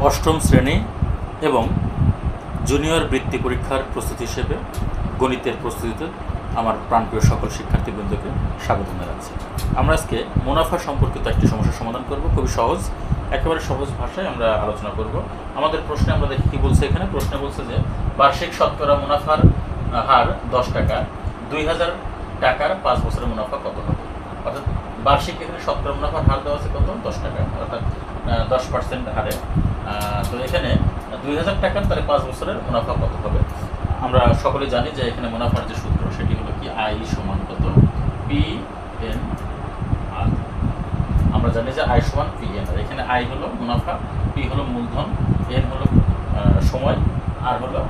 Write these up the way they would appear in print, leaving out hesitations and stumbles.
অষ্টম শ্রেণী এবং জুনিয়র বৃত্তি পরীক্ষার প্রস্তুতি হিসেবে গণিতের প্রস্তুতিতে আমার প্রাণপ্রিয় সকল শিক্ষার্থীবৃন্দকে স্বাগত জানাচ্ছি। আমরা আজকে মুনাফা সম্পর্কিত একটি সমস্যার সমাধান করব। খুবই সহজ, একেবারে সহজ ভাষায় আমরা আলোচনা করব। আমাদের প্রশ্নে আমরা দেখি কী বলছে। এখানে প্রশ্নে বলছে যে বার্ষিক শতকরা মুনাফার হার 10 টাকা, 2000 টাকার 5 বছরের মুনাফা কত হবে? অর্থাৎ বার্ষিক এখানে শতকরা মুনাফার হার দেওয়া আছে কত? 10 টাকা, অর্থাৎ 10% হারে। তো এখানে 2000 টাকার তাহলে 5 বছরের মুনাফা কত হবে? আমরা সকলে জানি যে এখানে মুনাফার যে সূত্র সেটি হলো কি আই সমান কত? পি এন আর। আমরা জানি যে আই সমান পি এন আর। এখানে আই হলো মুনাফা, পি হলো মূলধন, এন হলো সময়, আর হলো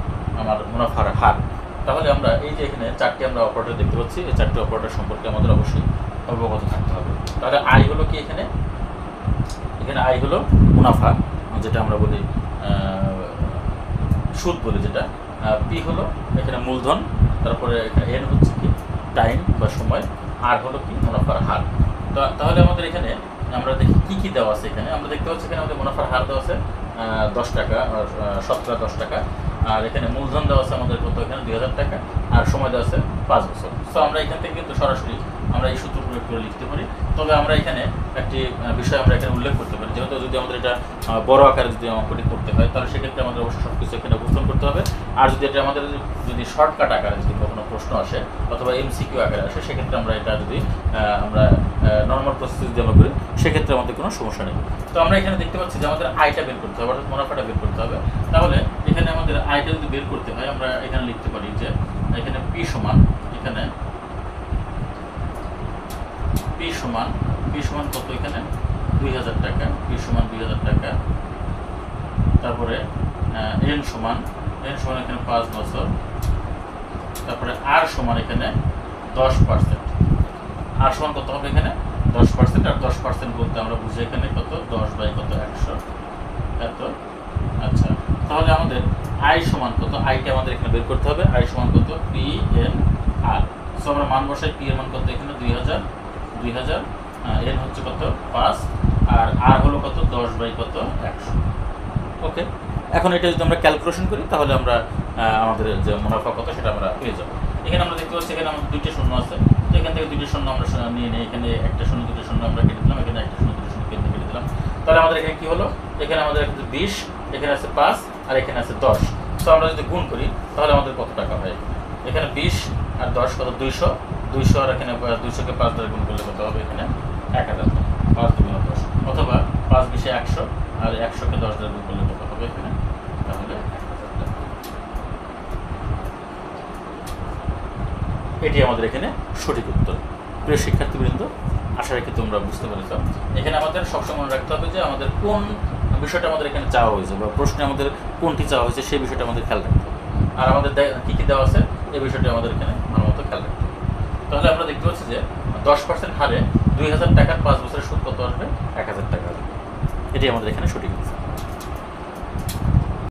আমার মুনাফার হার। তাহলে আমরা এই যে এখানে চারটি আমরা অপারেটর দেখতে পাচ্ছি, এই চারটি অপারেটর সম্পর্কে আমাদের অবশ্যই অবগত থাকতে হবে। তাহলে আই হলো কি এখানে আই হলো মুনাফা, যেটা আমরা বলি সুদ বলি যেটা। পি হলো এখানে মূলধন, তারপরে এখানে এন হচ্ছে কি টাইম বা সময়, আর হলো কি মুনাফার হার। তাহলে আমাদের এখানে আমরা দেখি কী কী দেওয়া আছে। এখানে আমরা দেখতে পাচ্ছি এখানে আমাদের মুনাফার হার দেওয়া আছে 10 টাকা, শতকরা 10 টাকা, আর এখানে মূলধন দেওয়া আছে আমাদের কত? এখানে 2000 টাকা, আর সময় দেওয়া আছে 5 বছর। সো আমরা এখান থেকে কিন্তু সরাসরি আমরা এই সূত্র প্রয়োগ করে লিখতে পারি। তবে আমরা এখানে একটি বিষয় আমরা এখানে উল্লেখ করতে পারি, যেহেতু যদি আমাদের এটা বড় আকারে যদি অঙ্কটি করতে হয় তাহলে সেক্ষেত্রে আমাদের অবশ্যই সব কিছু এখানে উপস্থাপন করতে হবে। আর যদি এটা আমাদের যদি শর্টকাট আকারে যদি কোনো প্রশ্ন আসে অথবা এমসিকিউ আকারে আসে, সেক্ষেত্রে আমরা এটা যদি আমরা নর্মাল প্রসেস যদি আমরা করি সেক্ষেত্রে আমাদের কোনো সমস্যা নেই। তো আমরা এখানে দেখতে পাচ্ছি যে আমাদের আয়টা বের করতে হবে, অর্থাৎ মুনাফাটা বের করতে হবে। তাহলে এখানে আমাদের আয়টা যদি বের করতে হয় আমরা এখানে লিখতে পারি যে এখানে পি সমান কত? এখানে 2000 টাকা, পি সমান 2000 টাকা। তারপরে এন সমান এখানে 5 বছর। তারপরে আর সমান এখানে 10%। আর সমান কত হবে? এখানে 10%। আর 10% বলতে আমরা বুঝি এখানে কত? 10 বাই কত? 100 এত। আচ্ছা, তাহলে আমাদের আই সমান কত? আইটা আমাদের এখানে বের করতে হবে। আই সমান কত? পি এন আর। সো আমরা মান বসাই। পি এর মান কত? এখানে 2000, এন হচ্ছে কত? 5, আর হলো কত? 10 বাই কত? 100। ওকে, এখন এটা যদি আমরা ক্যালকুলেশন করি তাহলে আমরা আমাদের যে মুনাফা কত সেটা আমরা পেয়ে যাবো। এখানে আমরা দেখতে পাচ্ছি এখানে আমাদের 2টি শূন্য আছে। তো এখান থেকে 2টি শূন্য আমরা নিয়ে নিই। এখানে একটা শূন্য, 2টি শূন্য আমরা কেটে দিলাম। এখানে একটা শূন্য, 2টি শূন্য কেটে দিলাম। তাহলে আমাদের এখানে কি হলো? এখানে আমাদের 20, এখানে আছে 5, আর এখানে আছে 10। তো আমরা যদি গুণ করি তাহলে আমাদের কত টাকা হয়? এখানে 20 আর 10 কত? 200, আর এখানে 200কে 5 দ্বারা গুণ করলে কত হবে? এখানে 1000, 5 দুগুণ 10, অথবা 5 20 100, আর 100কে 10 দ্বারা গুণ করলে কত হবে? এখানে তাহলে 1000 টাকা। এটি আমাদের এখানে সঠিক উত্তর। প্রিয় শিক্ষার্থীবৃন্দ, আশা রাখি তোমরা বুঝতে পেরেছ। এখানে আমাদের সবসময় মনে রাখতে হবে যে আমাদের কোন বিষয়টা আমাদের এখানে চাওয়া হয়েছে বা প্রশ্নে আমাদের কোনটি চাওয়া হয়েছে সেই বিষয়টা আমাদের খেয়াল রাখতে হবে। আর আমাদের কী কী দেওয়া আছে এই বিষয়টি আমাদের এখানে ভালো মতো খেয়াল রাখতে হবে। তাহলে আমরা দেখতে পাচ্ছি যে 10% হারে 2000 টাকার 5 বছরের সুদ কত আসবে? 1000 টাকা আসবে। এটি আমাদের এখানে সঠিক উত্তর।